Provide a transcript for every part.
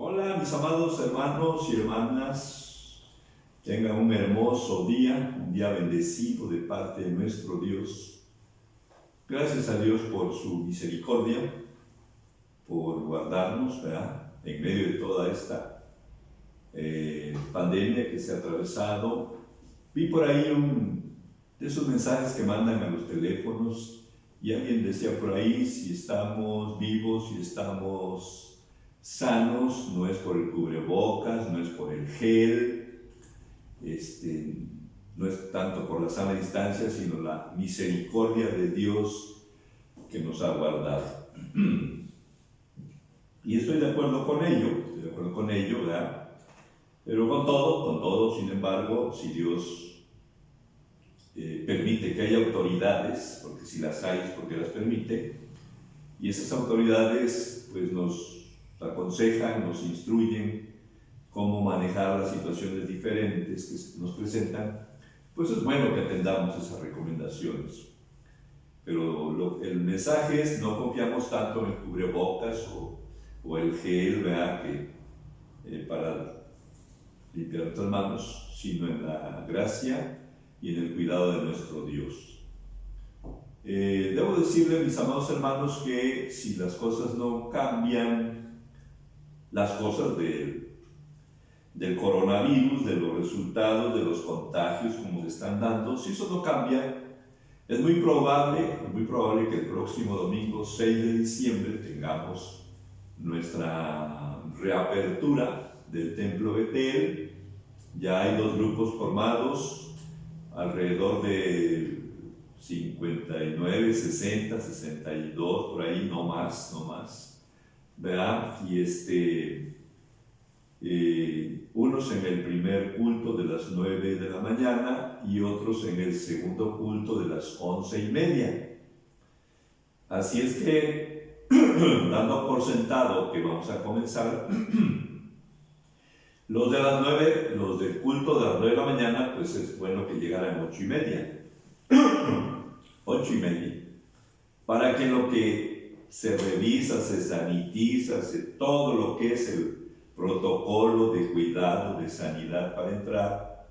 Hola, mis amados hermanos y hermanas, tengan un hermoso día, un día bendecido de parte de nuestro Dios. Gracias a Dios por su misericordia, por guardarnos, ¿verdad?, en medio de toda esta pandemia que se ha atravesado. Vi por ahí de esos mensajes que mandan a los teléfonos y alguien decía por ahí, si estamos vivos, si estamos sanos, no es por el cubrebocas, no es por el gel, no es tanto por la sana distancia, sino la misericordia de Dios que nos ha guardado. Y estoy de acuerdo con ello, ¿verdad? Pero con todo, sin embargo, si Dios permite que haya autoridades, porque si las hay es porque las permite, y esas autoridades pues nos aconsejan, nos instruyen cómo manejar las situaciones diferentes que se nos presentan, pues es bueno que atendamos esas recomendaciones. Pero el mensaje es: no confiamos tanto en el cubrebocas o el gel, ¿verdad?, para limpiar nuestras manos, sino en la gracia y en el cuidado de nuestro Dios. Debo decirle, mis amados hermanos, que si las cosas no cambian, las cosas del coronavirus, de los resultados, de los contagios como se están dando, si eso no cambia, es muy probable que el próximo domingo 6 de diciembre tengamos nuestra reapertura del Templo Betel. Ya hay 2 grupos formados, alrededor de 59, 60, 62, por ahí, no más, ¿verdad? Y unos en el primer culto de las 9 de la mañana y otros en el segundo culto de las 11:30. Así es que, dando por sentado que vamos a comenzar, los del culto de las 9 de la mañana, pues es bueno que llegaran 8:30. 8:30, para que lo que se revisa, se sanitiza, todo lo que es el protocolo de cuidado, de sanidad para entrar,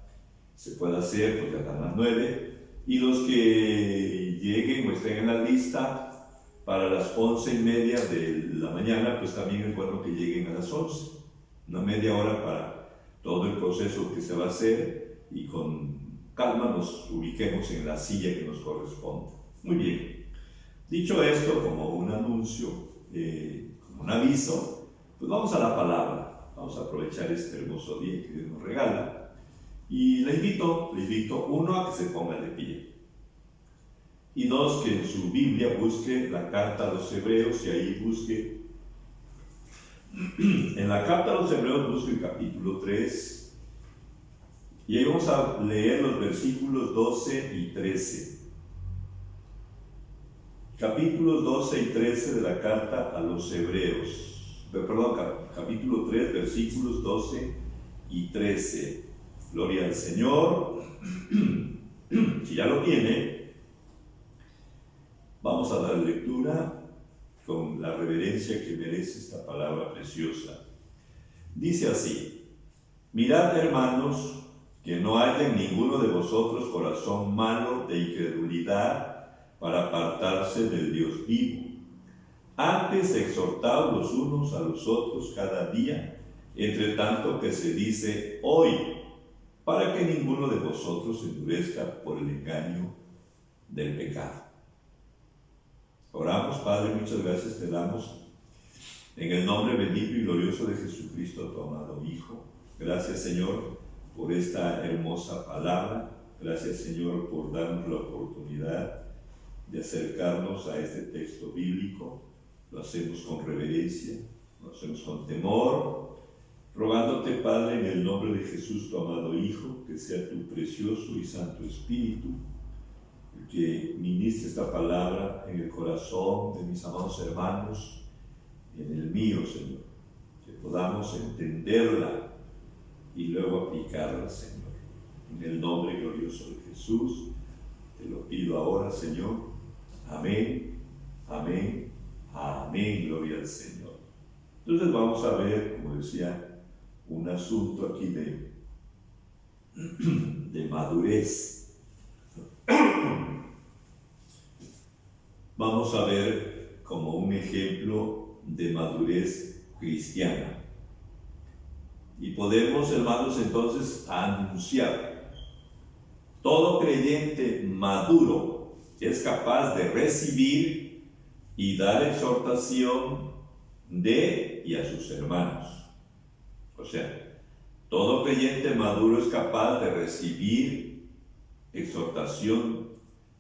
se pueda hacer, porque están las 9, y los que lleguen o estén en la lista para las 11:30 de la mañana, pues también es bueno que lleguen a las 11, una media hora para todo el proceso que se va a hacer, y con calma nos ubiquemos en la silla que nos corresponde. Muy bien. Dicho esto, como un anuncio, como un aviso, pues vamos a la palabra. Vamos a aprovechar este hermoso día que Dios nos regala. Y le invito, uno, a que se ponga de pie. Y 2, que en su Biblia busque la carta a los Hebreos, y ahí busque, en la carta a los Hebreos busque el capítulo 3. Y ahí vamos a leer los versículos 12 y 13. Capítulos 12 y 13 de la carta a los Hebreos. Perdón, capítulo 3, versículos 12 y 13. Gloria al Señor. Si ya lo tiene, vamos a dar lectura con la reverencia que merece esta palabra preciosa. Dice así: mirad, hermanos, que no haya en ninguno de vosotros corazón malo de incredulidad para apartarse del Dios vivo. Antes, exhortaos los unos a los otros cada día, entre tanto que se dice hoy, para que ninguno de vosotros se endurezca por el engaño del pecado. Oramos. Padre, muchas gracias te damos en el nombre bendito y glorioso de Jesucristo, tu amado Hijo. Gracias, Señor, por esta hermosa palabra. Gracias, Señor, por darnos la oportunidad de acercarnos a este texto bíblico. Lo hacemos con reverencia, lo hacemos con temor, rogándote, Padre, en el nombre de Jesús, tu amado Hijo, que sea tu precioso y santo Espíritu el que ministre esta palabra en el corazón de mis amados hermanos y en el mío, Señor, que podamos entenderla y luego aplicarla, Señor. En el nombre glorioso de Jesús, te lo pido ahora, Señor. Amén, amén, amén, gloria al Señor. Entonces vamos a ver, como decía, un asunto aquí de madurez. Vamos a ver como un ejemplo de madurez cristiana. Y podemos, hermanos, entonces anunciar: todo creyente maduro es capaz de recibir y dar exhortación de y a sus hermanos. O sea, todo creyente maduro es capaz de recibir exhortación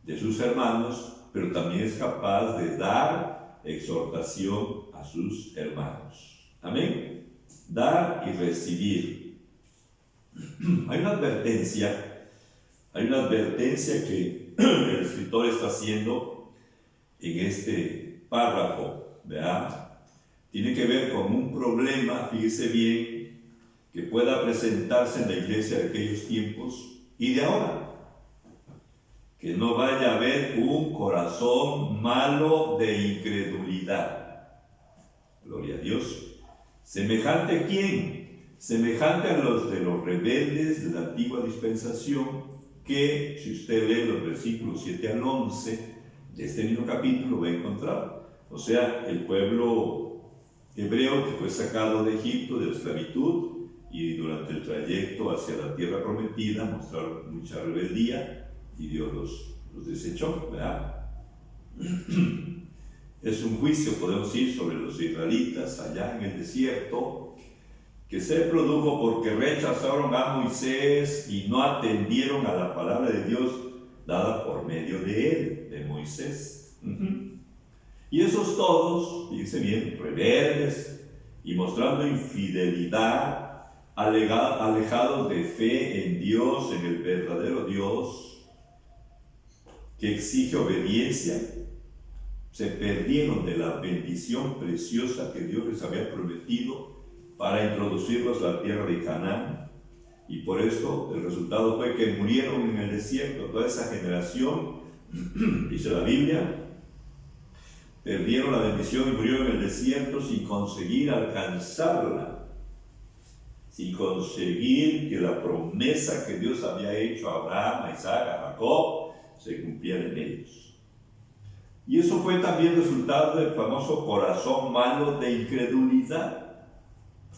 de sus hermanos, pero también es capaz de dar exhortación a sus hermanos. Amén. Dar y recibir. Hay una advertencia que el escritor está haciendo en este párrafo, ¿verdad? Tiene que ver con un problema, fíjese bien, que pueda presentarse en la iglesia de aquellos tiempos y de ahora. Que no vaya a haber un corazón malo de incredulidad. Gloria a Dios. ¿Semejante a quién? Semejante a los de los rebeldes de la antigua dispensación, que si usted lee los versículos 7 al 11 de este mismo capítulo va a encontrar. O sea, el pueblo hebreo que fue sacado de Egipto, de la esclavitud, y durante el trayecto hacia la tierra prometida mostraron mucha rebeldía y Dios los desechó, ¿verdad? Es un juicio, podemos decir, sobre los israelitas allá en el desierto, que se produjo porque rechazaron a Moisés y no atendieron a la palabra de Dios dada por medio de él, de Moisés. Y esos todos, fíjense bien, rebeldes y mostrando infidelidad, alejados de fe en Dios, en el verdadero Dios, que exige obediencia, se perdieron de la bendición preciosa que Dios les había prometido para introducirlos a la tierra de Canaán. Y por esto el resultado fue que murieron en el desierto. Toda esa generación, dice la Biblia, perdieron la bendición y murieron en el desierto sin conseguir alcanzarla, sin conseguir que la promesa que Dios había hecho a Abraham, a Isaac, a Jacob, se cumpliera en ellos. Y eso fue también resultado del famoso corazón malo de incredulidad.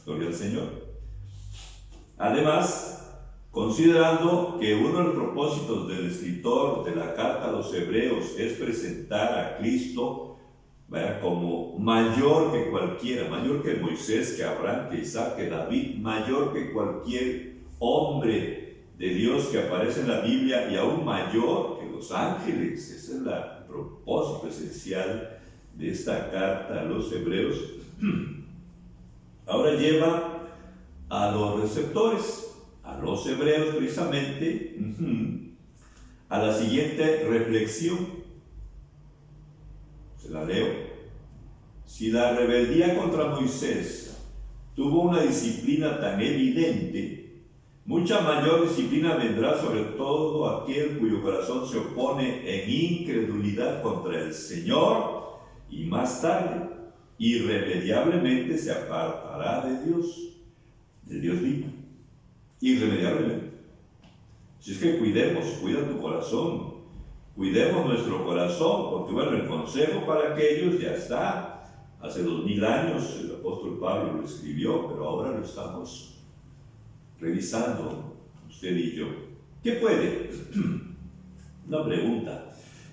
Gloria al Señor. Además, considerando que uno de los propósitos del escritor de la carta a los hebreos es presentar a Cristo, ¿verdad?, como mayor que cualquiera, mayor que Moisés, que Abraham, que Isaac, que David, mayor que cualquier hombre de Dios que aparece en la Biblia y aún mayor que los ángeles. Ese es el propósito esencial de esta carta a los hebreos. Ahora lleva a los receptores, a los hebreos precisamente, a la siguiente reflexión. Se la leo. Si la rebeldía contra Moisés tuvo una disciplina tan evidente, mucha mayor disciplina vendrá sobre todo aquel cuyo corazón se opone en incredulidad contra el Señor y más tarde irremediablemente se apartará de Dios, del Dios vivo. Irremediablemente. Si es que cuida tu corazón, cuidemos nuestro corazón, porque bueno, el consejo para aquellos ya está. Hace 2000 años el apóstol Pablo lo escribió, pero ahora lo estamos revisando usted y yo. ¿Qué puede? Una pregunta.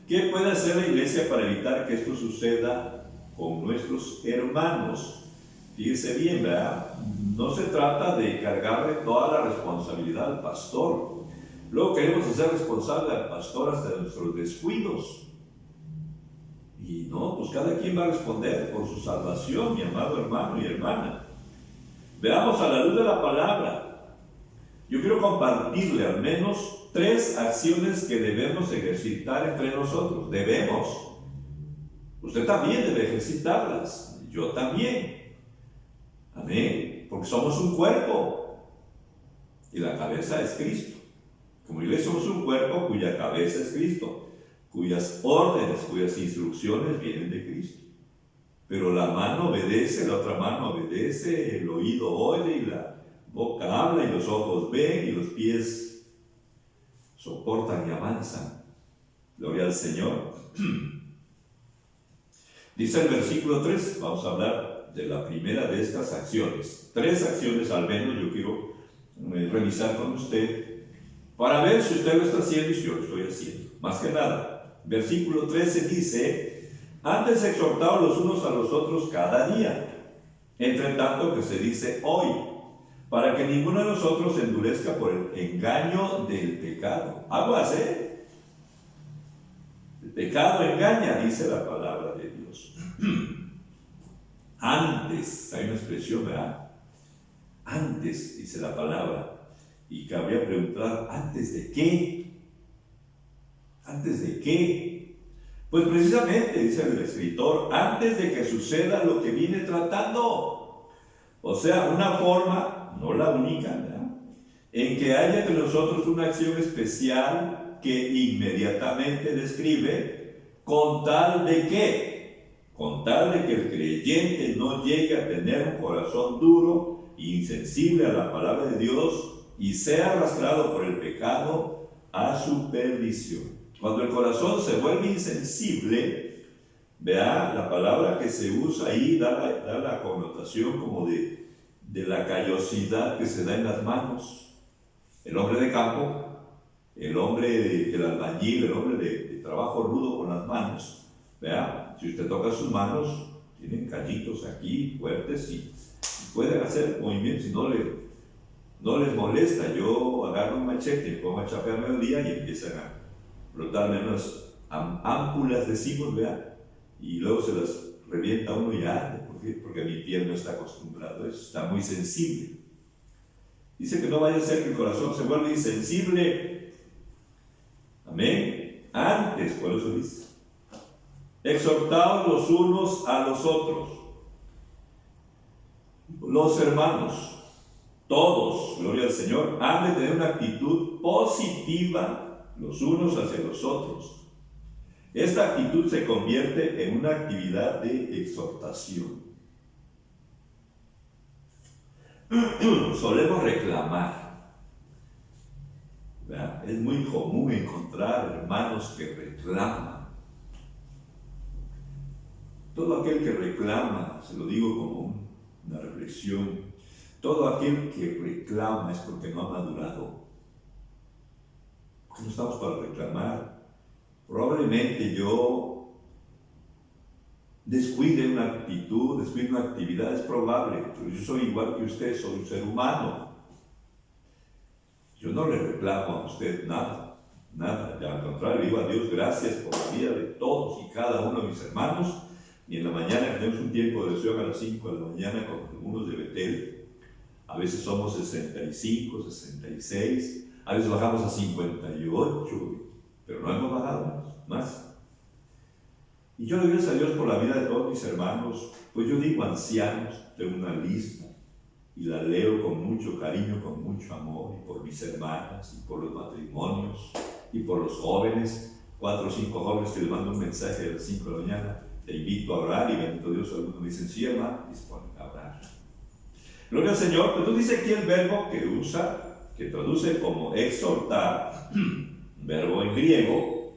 ¿Qué puede hacer la iglesia para evitar que esto suceda con nuestros hermanos? Fíjese bien, ¿verdad? No se trata de cargarle toda la responsabilidad al pastor. Luego queremos hacer responsable al pastor hasta de nuestros descuidos. Y no, pues cada quien va a responder por su salvación, mi amado hermano y hermana. Veamos a la luz de la palabra. Yo quiero compartirle al menos 3 acciones que debemos ejercitar entre nosotros. Debemos. Usted también debe ejercitarlas. Yo también. Amén. Porque somos un cuerpo. Y la cabeza es Cristo. Como iglesia somos un cuerpo cuya cabeza es Cristo, cuyas órdenes, cuyas instrucciones vienen de Cristo. pero la mano obedece, la otra mano obedece, el oído oye y la boca habla y los ojos ven y los pies soportan y avanzan. Gloria al Señor. Dice el versículo 3, vamos a hablar de la primera de estas acciones. 3 acciones al menos yo quiero revisar con usted para ver si usted lo está haciendo y si yo lo estoy haciendo. Más que nada, versículo 13 dice: antes exhortaos los unos a los otros cada día, entre tanto que se dice hoy, para que ninguno de nosotros se endurezca por el engaño del pecado. Aguas, el pecado engaña, dice la palabra de Dios. Antes, hay una expresión, ¿verdad? Antes, dice la palabra. Y cabría preguntar, ¿antes de qué? ¿Antes de qué? Pues precisamente, dice el escritor, antes de que suceda lo que viene tratando. O sea, una forma, no la única, ¿verdad?, en que haya entre nosotros una acción especial que inmediatamente describe, con tal de que, con tal de que el creyente no llegue a tener un corazón duro e insensible a la palabra de Dios y sea arrastrado por el pecado a su perdición. Cuando el corazón se vuelve insensible, vea, la palabra que se usa ahí da la connotación como de la callosidad que se da en las manos. El hombre de campo, el hombre el albañil, el hombre de trabajo rudo con las manos, vea, si usted toca sus manos, tienen callitos aquí fuertes y pueden hacer movimientos y no les molesta. Yo agarro un machete y pongo a chapear mediodía y empiezan a brotarme unas ámpulas, decimos, ¿verdad? Y luego se las revienta uno y arde. ¿Por qué? Porque mi piel no está acostumbrado a eso, está muy sensible. Dice que no vaya a ser que el corazón se vuelva insensible. Amén. Antes, por eso dice: exhortaos los unos a los otros. Los hermanos, todos, gloria al Señor, han de tener una actitud positiva los unos hacia los otros. Esta actitud se convierte en una actividad de exhortación. Solemos reclamar, ¿verdad? Es muy común encontrar hermanos que reclaman. Todo aquel que reclama, se lo digo como una reflexión, todo aquel que reclama es porque no ha madurado. Porque no estamos para reclamar. Probablemente yo descuide una actitud, descuide una actividad, es probable. Yo soy igual que usted, soy un ser humano. Yo no le reclamo a usted nada, nada. Y al contrario, digo a Dios gracias por la vida de todos y cada uno de mis hermanos. Y en la mañana tenemos un tiempo de oración a las 5 de la mañana con algunos de Betel. A veces somos 65, 66, a veces bajamos a 58, pero no hemos bajado más. Y yo le doy gracias a Dios por la vida de todos mis hermanos, pues yo digo ancianos, tengo una lista y la leo con mucho cariño, con mucho amor, y por mis hermanas, y por los matrimonios, y por los jóvenes, 4 o 5 jóvenes que les mando un mensaje a las 5 de la mañana, te invito a orar, y bendito Dios, algunos me dicen, sí, hermano, disponen a orar. Gloria al Señor. Pero tú dices aquí el verbo que usa, que traduce como exhortar, verbo en griego,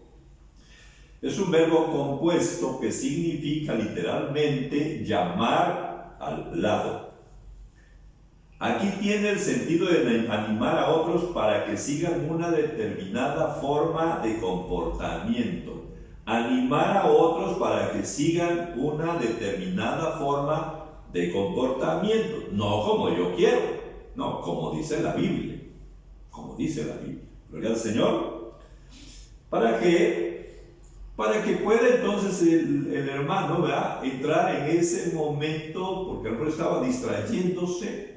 es un verbo compuesto que significa literalmente llamar al lado. Aquí tiene el sentido de animar a otros para que sigan una determinada forma de comportamiento. Animar a otros para que sigan una determinada forma de comportamiento, no como yo quiero, no, como dice la Biblia, como dice la Biblia. Gloria al Señor. ¿Para qué? Para que pueda entonces el hermano, ¿verdad?, entrar en ese momento, porque el hermano estaba distrayéndose,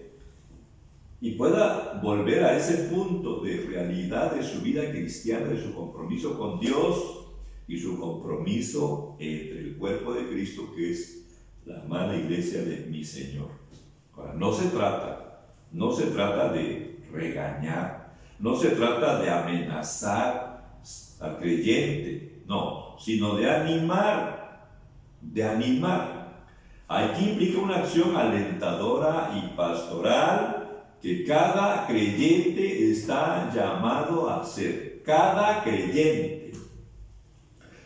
y pueda volver a ese punto de realidad de su vida cristiana, de su compromiso con Dios y su compromiso entre el cuerpo de Cristo, que es la amada iglesia de mi Señor. Ahora, no se trata de regañar, no se trata de amenazar al creyente, no, sino de animar. Aquí implica una acción alentadora y pastoral que cada creyente está llamado a hacer. Cada creyente.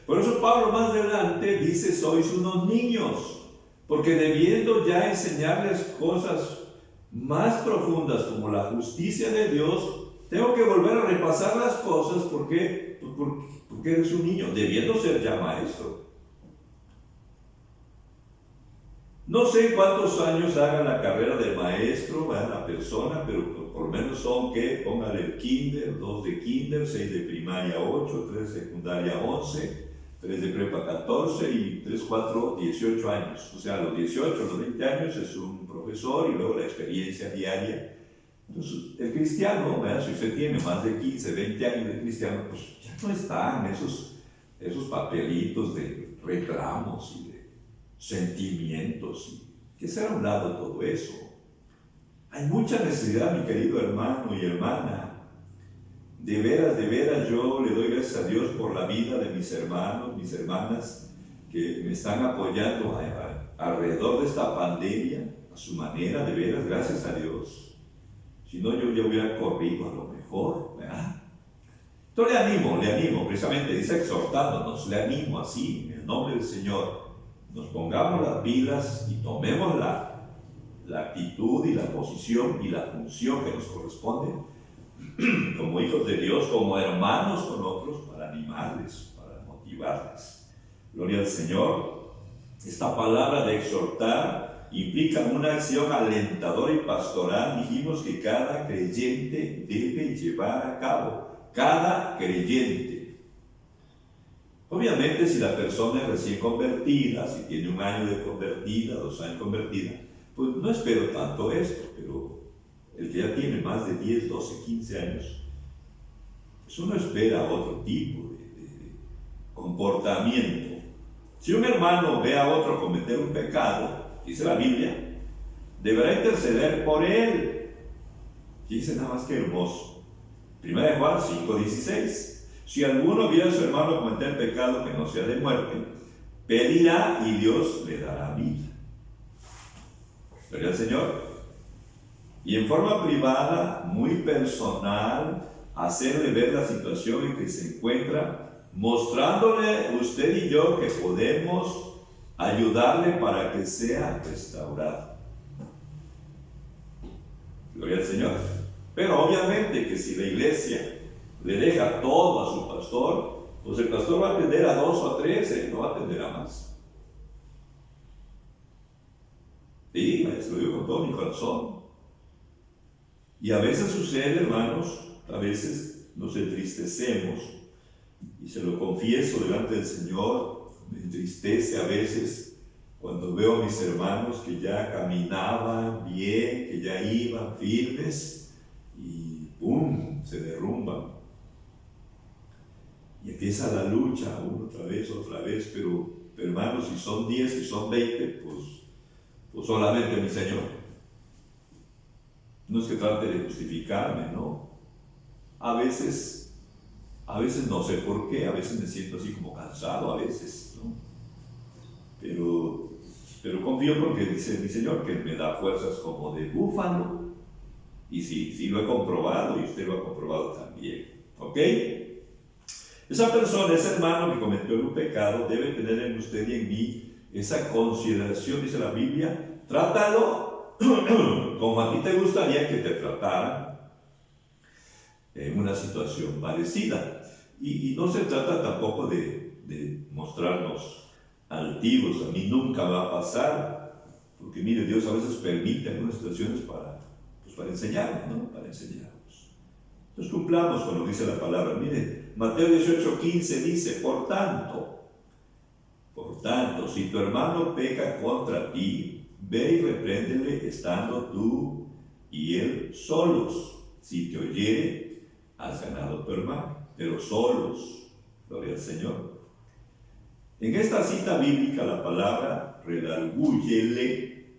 Por eso Pablo más adelante dice: sois unos niños, porque debiendo ya enseñarles cosas más profundas como la justicia de Dios, tengo que volver a repasar las cosas porque eres un niño, debiendo ser ya maestro. No sé cuántos años haga la carrera de maestro la persona, pero por lo menos son que, póngale el kinder, 2 de kinder, 6 de primaria 8, 3 de secundaria 11, 3 de prepa 14 y 3, 4, 18 años. O sea, a los 18, a los 20 años es un profesor y luego la experiencia diaria. Entonces, el cristiano, si usted tiene más de 15, 20 años de cristiano, pues ya no están esos papelitos de reclamos y de sentimientos. ¿Qué será a un lado todo eso? Hay mucha necesidad, mi querido hermano y hermana. De veras, yo le doy gracias a Dios por la vida de mis hermanos, mis hermanas, que me están apoyando alrededor de esta pandemia, a su manera, de veras, gracias a Dios. Si no, yo ya hubiera corrido a lo mejor, ¿verdad? Entonces le animo, precisamente dice exhortándonos, le animo así, en el nombre del Señor, nos pongamos las pilas y tomemos la actitud y la posición y la función que nos corresponde como hijos de Dios, como hermanos con otros, para animarles, para motivarles. Gloria al Señor. Esta palabra de exhortar implica una acción alentadora y pastoral. Dijimos que cada creyente debe llevar a cabo. Cada creyente. Obviamente, si la persona es recién convertida, si tiene 1 año de convertida, 2 años convertida, pues no espero tanto esto, pero el que ya tiene más de 10, 12, 15 años, pues uno espera otro tipo de comportamiento. Si un hermano ve a otro cometer un pecado, dice la Biblia, deberá interceder por él. Dice nada más que hermoso. 1 Juan 5:16. Si alguno viera a su hermano cometer pecado que no sea de muerte, pedirá y Dios le dará vida. Gloria al Señor. Y en forma privada, muy personal, hacerle ver la situación en que se encuentra, mostrándole usted y yo que podemos ayudarle para que sea restaurado. Gloria al Señor. Pero obviamente que si la iglesia le deja todo a su pastor, pues el pastor va a atender a 2 o a 3, no va a atender a más. Sí, lo digo con todo mi corazón. Y a veces sucede, hermanos, a veces nos entristecemos, y se lo confieso delante del Señor, me entristece a veces cuando veo a mis hermanos que ya caminaban bien, que ya iban firmes, y ¡pum!, se derrumban. Y empieza la lucha, otra vez, pero hermanos, si son 10, si son 20, pues solamente mi Señor. No es que trate de justificarme, ¿no? A veces no sé por qué, a veces me siento así como cansado, a veces, ¿no? Pero confío porque dice mi Señor que me da fuerzas como de búfalo. Y sí lo he comprobado y usted lo ha comprobado también, ¿ok? Esa persona, ese hermano que cometió un pecado, debe tener en usted y en mí esa consideración, dice la Biblia, trátalo como a ti te gustaría que te trataran en una situación parecida. Y no se trata tampoco de mostrarnos altivos. A mí nunca va a pasar, porque mire, Dios a veces permite algunas situaciones para enseñarnos, ¿no? Para enseñarnos. Entonces cumplamos con lo que dice la palabra. Mire, Mateo 18:15 dice, por tanto, si tu hermano peca contra ti, ve y repréndele estando tú y él solos. Si te oyere, has ganado a tu hermano, pero solos. Gloria al Señor. En esta cita bíblica la palabra redargúyele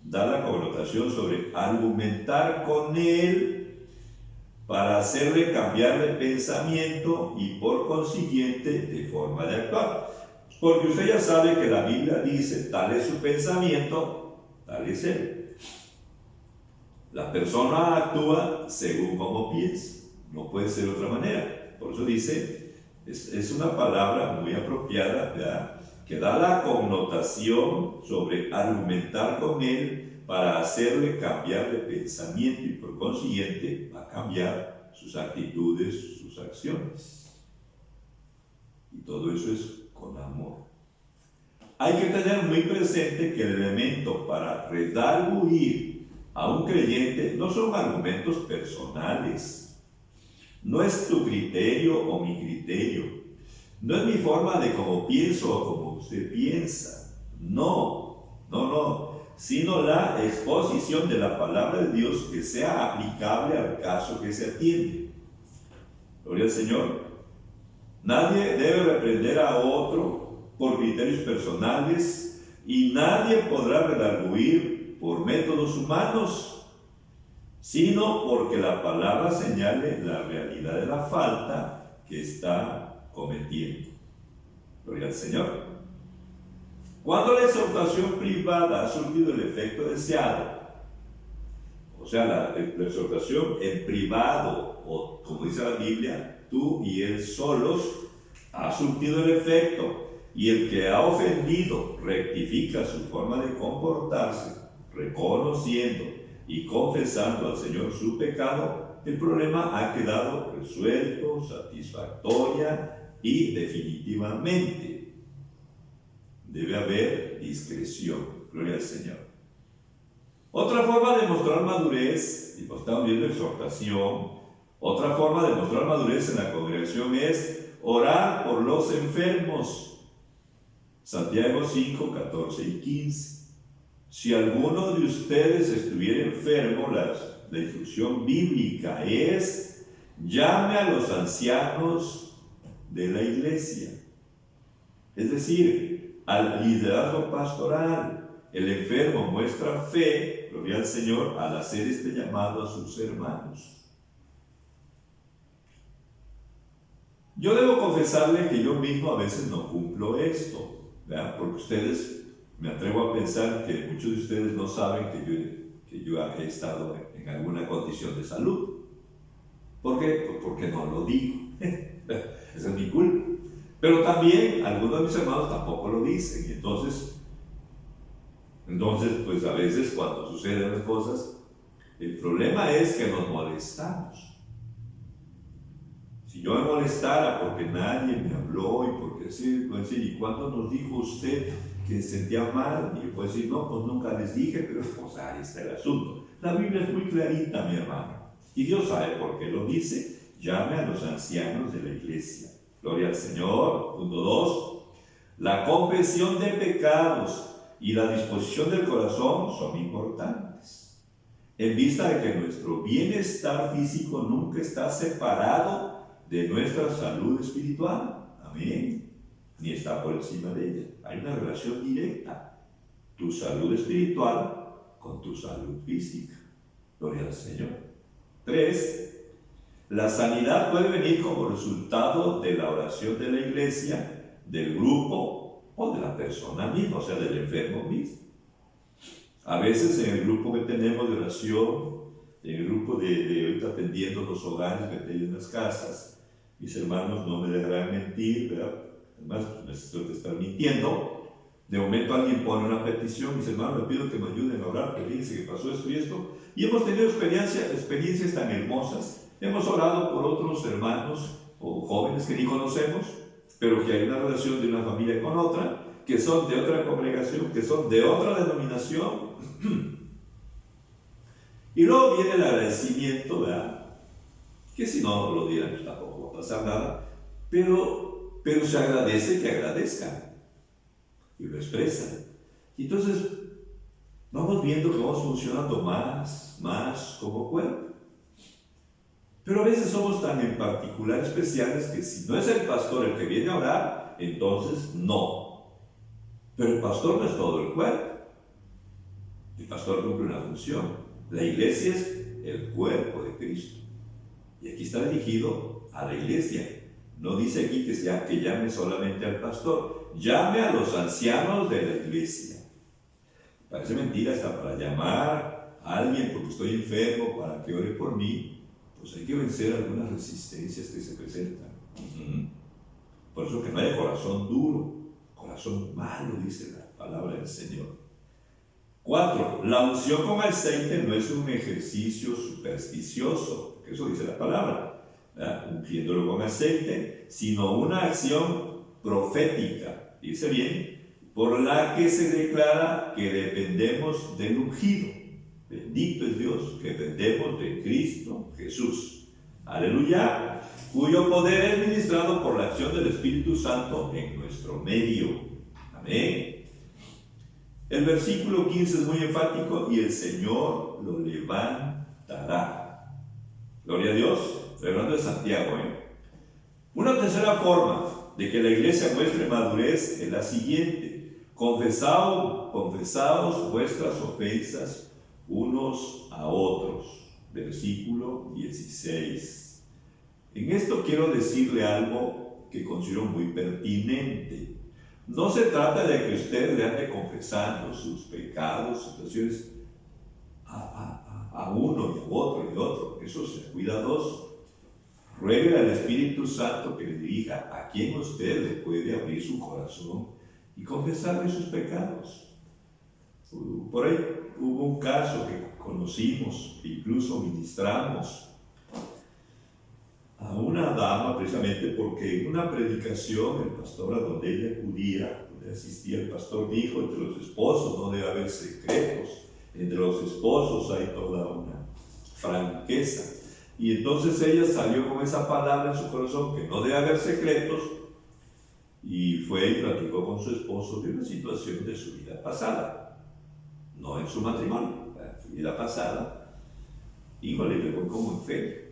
da la connotación sobre argumentar con él para hacerle cambiar de pensamiento y por consiguiente de forma de actuar. porque usted ya sabe que la Biblia dice, tal es su pensamiento, tal es él. La persona actúa según como piensa, no puede ser de otra manera. Por eso dice, es una palabra muy apropiada, ¿verdad?, que da la connotación sobre argumentar con él para hacerle cambiar de pensamiento y por consiguiente va a cambiar sus actitudes, sus acciones. Y todo eso es con amor. Hay que tener muy presente que el elemento para redarguir a un creyente no son argumentos personales, no es tu criterio o mi criterio, no es mi forma de cómo pienso o como usted piensa, no, sino la exposición de la palabra de Dios que sea aplicable al caso que se atiende. Gloria al Señor. Nadie debe reprender a otro por criterios personales y nadie podrá redarguir por métodos humanos, sino porque la palabra señale la realidad de la falta que está cometiendo. Gloria al Señor. Cuando la exhortación privada ha surtido el efecto deseado, o sea, la exhortación en privado, o como dice la Biblia, tú y él solos, ha surtido el efecto, y el que ha ofendido rectifica su forma de comportarse, reconociendo y confesando al Señor su pecado, el problema ha quedado resuelto, satisfactoria y definitivamente. Debe haber discreción. Gloria al Señor. Otra forma de mostrar madurez, y pues estamos viendo exhortación, otra forma de mostrar madurez en la congregación es orar por los enfermos. Santiago 5, 14 y 15. Si alguno de ustedes estuviera enfermo, la instrucción bíblica es: llame a los ancianos de la iglesia. Es decir, al liderazgo pastoral. El enfermo muestra fe, gloria al Señor, al hacer este llamado a sus hermanos. Yo debo confesarle que yo mismo a veces no cumplo esto, ¿verdad? Porque ustedes, me atrevo a pensar que muchos de ustedes no saben que yo he estado en alguna condición de salud. ¿Por qué? Pues porque no lo digo. Esa es mi culpa. Pero también algunos de mis hermanos tampoco lo dicen. Y entonces, pues a veces cuando suceden las cosas, el problema es que nos molestamos. Si yo me molestara porque nadie me habló y porque sí, puedo decir, ¿y cuándo nos dijo usted que se sentía mal? Y yo puedo decir, no, pues nunca les dije, pero pues ahí está el asunto. La Biblia es muy clarita, mi hermano, y Dios sabe por qué lo dice. Llame a los ancianos de la iglesia. Gloria al Señor. Punto 2. La confesión de pecados y la disposición del corazón son importantes, en vista de que nuestro bienestar físico nunca está separado de nuestra salud espiritual. Amén. Ni está por encima de ella. Hay una relación directa. Tu salud espiritual con tu salud física. Gloria al Señor. 3. La sanidad puede venir como resultado de la oración de la iglesia, del grupo o de la persona misma, o sea, del enfermo mismo. A veces en el grupo que tenemos de oración, en el grupo de ahorita atendiendo los hogares que tengo en las casas, mis hermanos no me dejarán mentir, ¿verdad? Además, necesito que estar mintiendo. De momento alguien pone una petición, mis hermanos, me pido que me ayuden a orar, que fíjense que pasó esto y esto, y hemos tenido experiencias tan hermosas. Hemos orado por otros hermanos o jóvenes que ni conocemos, pero que hay una relación de una familia con otra, que son de otra congregación, que son de otra denominación. Y luego viene el agradecimiento, ¿verdad? Que si no lo dieran, pues tampoco va a pasar nada, pero se agradece que agradezcan y lo expresan. Y entonces vamos viendo que vamos funcionando más como cuerpo. Pero a veces somos tan en particular especiales que si no es el pastor el que viene a orar, entonces no. Pero el pastor no es todo el cuerpo. El pastor cumple una función. La iglesia es el cuerpo de Cristo. Y aquí está dirigido a la iglesia. No dice aquí que llame solamente al pastor, llame a los ancianos de la iglesia. Parece mentira hasta para llamar a alguien porque estoy enfermo, para que ore por mí, pues hay que vencer algunas resistencias que se presentan. Por eso que no haya corazón duro, corazón malo, dice la palabra del Señor. 4. La unción con aceite no es un ejercicio supersticioso, que eso dice la palabra, ungiéndolo con aceite, sino una acción profética, dice bien, por la que se declara que dependemos del ungido. Bendito es Dios, que dependemos de Cristo Jesús. Aleluya, cuyo poder es ministrado por la acción del Espíritu Santo en nuestro medio. Amén. El versículo 15 es muy enfático: y el Señor lo levantará. Gloria a Dios. Estoy hablando de Santiago. Una tercera forma de que la iglesia muestre madurez es la siguiente: confesaos vuestras ofensas unos a otros. Versículo 16. En esto quiero decirle algo que considero muy pertinente. No se trata de que usted le ande confesando sus pecados, situaciones a uno y a otro y a otro. Eso es cuidadoso. Ruegue al Espíritu Santo que le dirija a quien usted le puede abrir su corazón y confesarle sus pecados. Por ahí hubo un caso que conocimos, incluso ministramos a una dama, precisamente porque en una predicación, el pastor a donde ella acudía, donde asistía el pastor, dijo: entre los esposos no debe haber secretos, entre los esposos hay toda una franqueza. Y entonces ella salió con esa palabra en su corazón, que no debe haber secretos, y fue y platicó con su esposo de una situación de su vida pasada, no en su matrimonio, en su vida pasada. Híjole, le fue como en fe.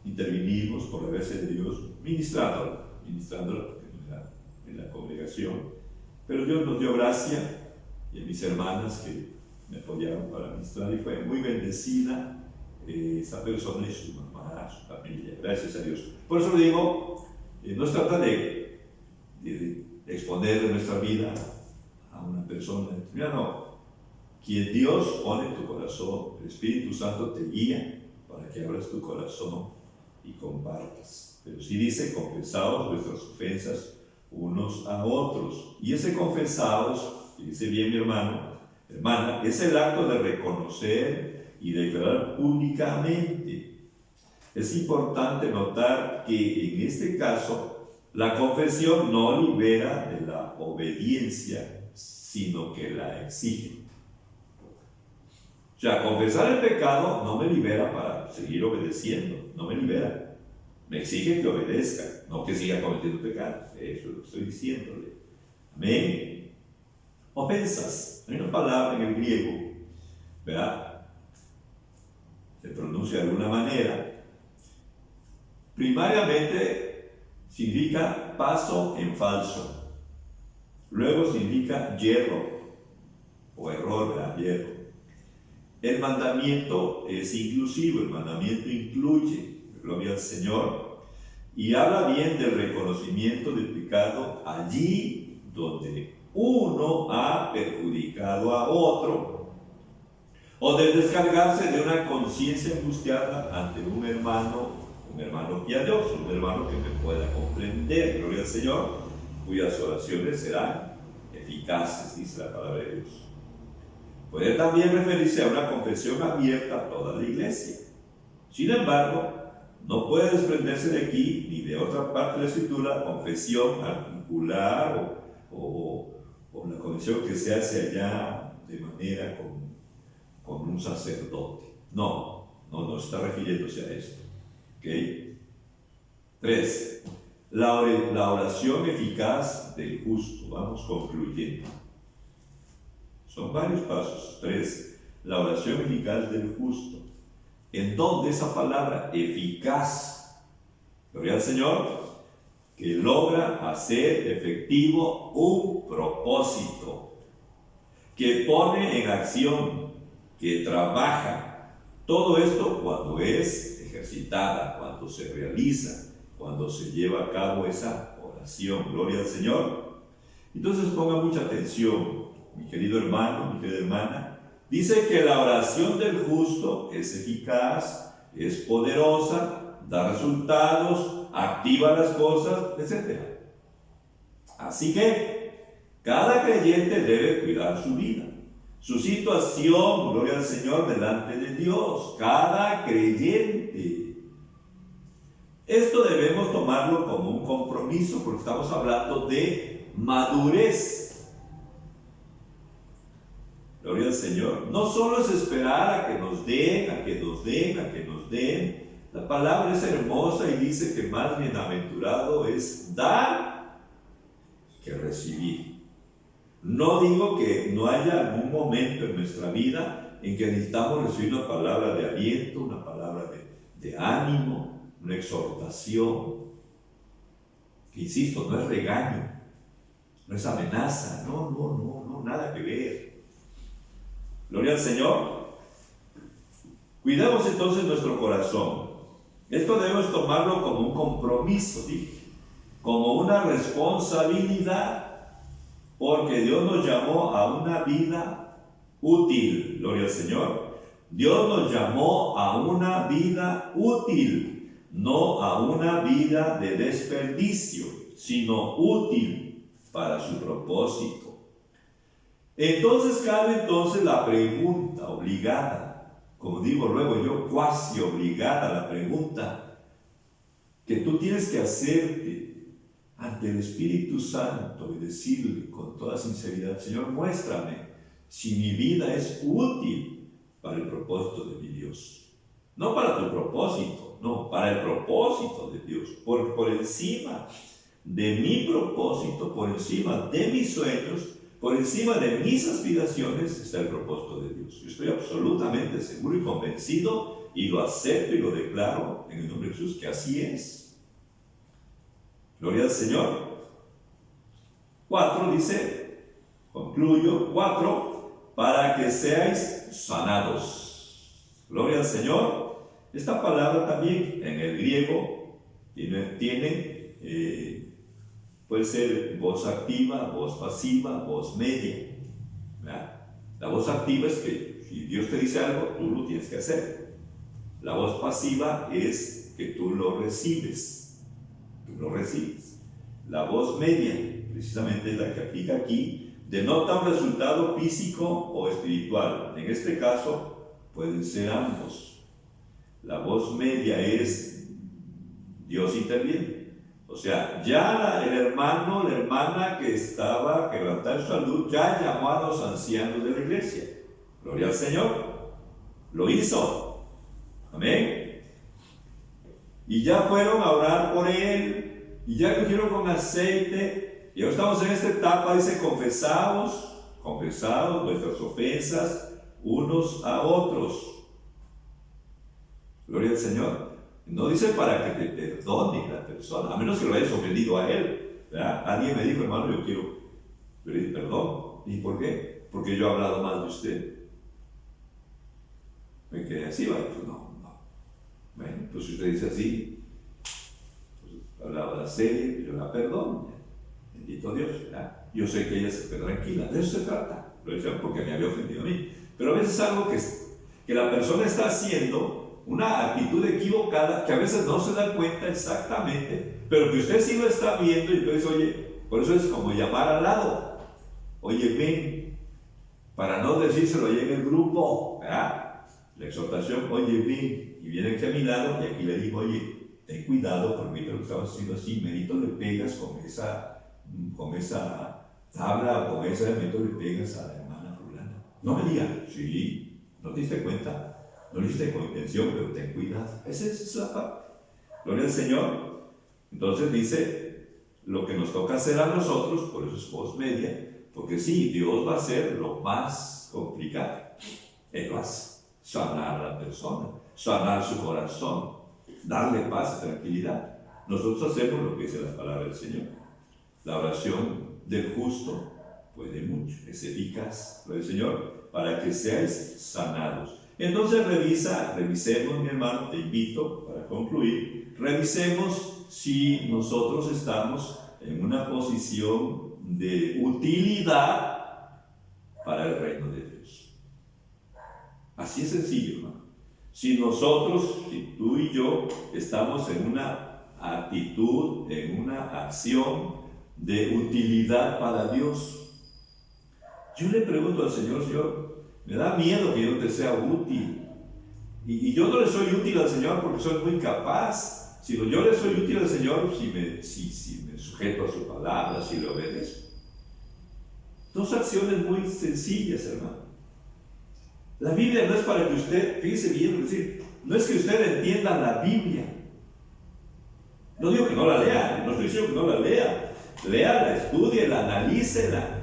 Intervinimos por la gracia de Dios, ministrándola en la congregación, pero Dios nos dio gracia, y a mis hermanas que me apoyaron para ministrar, y fue muy bendecida esa persona y su mamá, su familia, gracias a Dios. Por eso le digo, no se trata de exponer nuestra vida a una persona, no. Quien Dios pone en tu corazón, el Espíritu Santo te guía para que abras tu corazón y compartas. Pero sí dice: confesaos vuestras ofensas unos a otros. Y ese confesaos, que dice bien mi hermano, hermana, es el acto de reconocer y declarar públicamente. Es importante notar que en este caso la confesión no libera de la obediencia, sino que la exige. O sea, confesar el pecado no me libera para seguir obedeciendo, no me libera. Me exige que obedezca, no que siga cometiendo pecado. Eso es lo que estoy diciéndole. Amén. Ofensas. Hay una palabra en el griego, ¿verdad? Se pronuncia de alguna manera. Primariamente significa paso en falso. Luego significa yerro o error, ¿verdad? Yerro. El mandamiento es inclusivo, el mandamiento incluye, gloria al Señor, y habla bien del reconocimiento del pecado allí donde uno ha perjudicado a otro, o del descargarse de una conciencia angustiada ante un hermano piadoso, un hermano que me pueda comprender, gloria al Señor, cuyas oraciones serán eficaces, dice la palabra de Dios. Puede también referirse a una confesión abierta a toda la iglesia. Sin embargo, no puede desprenderse de aquí ni de otra parte de la Escritura confesión particular o la confesión que se hace allá de manera con un sacerdote. No está refiriéndose a esto. ¿Okay? 3. La oración eficaz del justo. Vamos concluyendo. Son varios pasos. 3. La oración eficaz del justo. ¿En dónde esa palabra eficaz? Gloria al Señor, que logra hacer efectivo un propósito, que pone en acción, que trabaja. Todo esto cuando es ejercitada, cuando se realiza, cuando se lleva a cabo esa oración. Gloria al Señor. Entonces ponga mucha atención, mi querido hermano, mi querida hermana. Dice que la oración del justo es eficaz, es poderosa, da resultados, activa las cosas, etc. Así que cada creyente debe cuidar su vida, su situación, gloria al Señor, delante de Dios. Cada creyente. Esto debemos tomarlo como un compromiso, porque estamos hablando de madurez. Gloria al Señor. No solo es esperar a que nos den, a que nos den, a que nos den. La palabra es hermosa y dice que más bienaventurado es dar que recibir. No digo que no haya algún momento en nuestra vida en que necesitamos recibir una palabra de aliento, una palabra de ánimo, una exhortación. Que insisto, no es regaño, no es amenaza, no, nada que ver. Gloria al Señor. Cuidemos entonces nuestro corazón. Esto debemos tomarlo como un compromiso, dije, como una responsabilidad. Porque Dios nos llamó a una vida útil, gloria al Señor. Dios nos llamó a una vida útil, no a una vida de desperdicio, sino útil para su propósito. Entonces cabe la pregunta obligada, como digo luego yo, cuasi obligada la pregunta que tú tienes que hacerte ante el Espíritu Santo y decirle con toda sinceridad: Señor, muéstrame si mi vida es útil para el propósito de mi Dios. No para tu propósito, no, para el propósito de Dios. Por encima de mi propósito, por encima de mis sueños, por encima de mis aspiraciones está el propósito de Dios. Yo estoy absolutamente seguro y convencido, y lo acepto y lo declaro en el nombre de Jesús, que así es. Gloria al Señor. 4 dice, concluyo, 4, para que seáis sanados. Gloria al Señor. Esta palabra también en el griego puede ser voz activa, voz pasiva, voz media. ¿Verdad? La voz activa es que si Dios te dice algo, tú lo tienes que hacer. La voz pasiva es que tú lo recibes. Lo recibes. La voz media, precisamente es la que aplica aquí, denota un resultado físico o espiritual. En este caso, pueden ser ambos. La voz media es Dios interviene. O sea, ya el hermano, la hermana que estaba quebrantada en salud, ya llamó a los ancianos de la iglesia. Gloria al Señor. Lo hizo. Amén. Y ya fueron a orar por él, y ya cogieron con aceite, y ahora estamos en esta etapa, dice, confesados nuestras ofensas unos a otros. Gloria al Señor. No dice para que te perdone la persona, a menos que lo hayas ofendido a él, ¿verdad? Alguien me dijo: hermano, yo quiero pedir perdón. ¿Y por qué? Porque yo he hablado mal de usted. Me quedé así, ¿vale? Pues no. Bueno, pues si usted dice así, pues hablaba serie, yo la perdono. Bendito Dios, ¿verdad? Yo sé que ella se quedó tranquila, de eso se trata. Lo decía porque me había ofendido a mí. Pero a veces algo que la persona está haciendo, una actitud equivocada, que a veces no se da cuenta exactamente, pero que usted sí lo está viendo, y entonces, oye, por eso es como llamar al lado. Oye, ven, para no decírselo ahí en el grupo, ¿verdad? La exhortación, oye, ven, y viene aquí a mi lado, y aquí le digo: oye, ten cuidado, porque lo que estamos haciendo así, merito le pegas con esa tabla o con ese elemento, le pegas a la hermana fulana. No me digas: sí, no te diste cuenta, no lo hiciste con intención, pero ten cuidado. Esa es la parte. Gloria al Señor. Entonces dice, lo que nos toca hacer a nosotros, por eso es voz media, porque sí, Dios va a hacer lo más complicado. Él va a sanar a la persona, sanar su corazón, darle paz y tranquilidad. Nosotros hacemos lo que dice la palabra del Señor. La oración del justo puede mucho, es eficaz, lo del Señor, para que seáis sanados. Entonces revisemos, mi hermano, te invito para concluir, revisemos si nosotros estamos en una posición de utilidad para el reino de Dios. Así es sencillo, hermano. Si nosotros, si tú y yo, estamos en una actitud, en una acción de utilidad para Dios. Yo le pregunto al Señor, Señor, me da miedo que yo te sea útil. Y yo no le soy útil al Señor porque soy muy capaz, sino yo le soy útil al Señor si me sujeto a su palabra, si le obedezco. Dos acciones muy sencillas, hermano. La Biblia no es para que usted, fíjese bien, es decir, no es que usted entienda la Biblia. No digo que no la lea, no estoy diciendo que no la lea. Léala, estúdiela, analícela.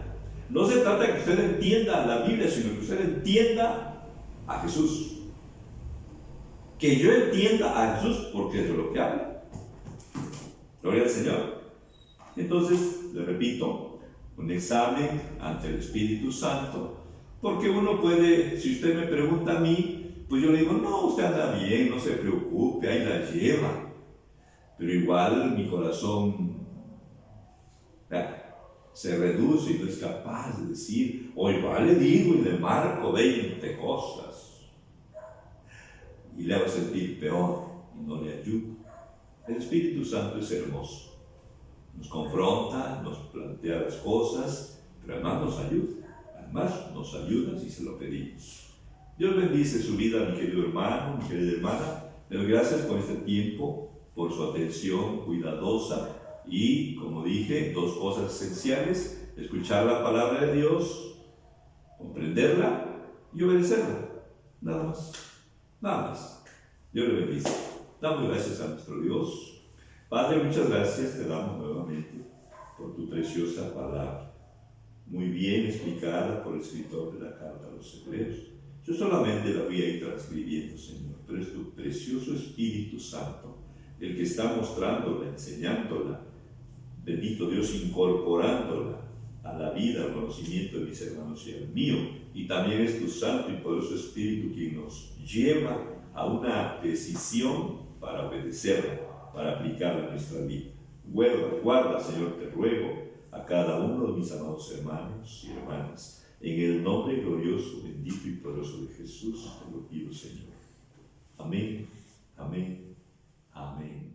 No se trata de que usted entienda la Biblia, sino que usted entienda a Jesús. Que yo entienda a Jesús porque es de lo que habla. Gloria al Señor. Entonces, le repito, un examen ante el Espíritu Santo. Porque uno puede, si usted me pregunta a mí, pues yo le digo, no, usted anda bien, no se preocupe, ahí la lleva. Pero igual mi corazón se reduce y no es capaz de decir, o igual le digo y le marco 20 cosas. Y le hago sentir peor y no le ayudo. El Espíritu Santo es hermoso. Nos confronta, nos plantea las cosas, pero además nos ayuda. Además nos ayuda si se lo pedimos. Dios bendice su vida, mi querido hermano, mi querida hermana. Le doy gracias por este tiempo, por su atención cuidadosa y, como dije, dos cosas esenciales: escuchar la palabra de Dios, comprenderla y obedecerla. Nada más. Nada más. Dios le bendice. Damos gracias a nuestro Dios. Padre, muchas gracias te damos nuevamente por tu preciosa palabra, muy bien explicada por el escritor de la carta a los Hebreos. Yo solamente la voy a ir transcribiendo, Señor, pero es tu precioso Espíritu Santo el que está mostrándola, enseñándola, bendito Dios, incorporándola a la vida, al conocimiento de mis hermanos y al mío. Y también es tu Santo y poderoso Espíritu quien nos lleva a una decisión para obedecerla, para aplicarla en nuestra vida. Guarda, Señor, te ruego, a cada uno de mis amados hermanos y hermanas, en el nombre glorioso, bendito y poderoso de Jesús, te lo pido, Señor. Amén, amén, amén.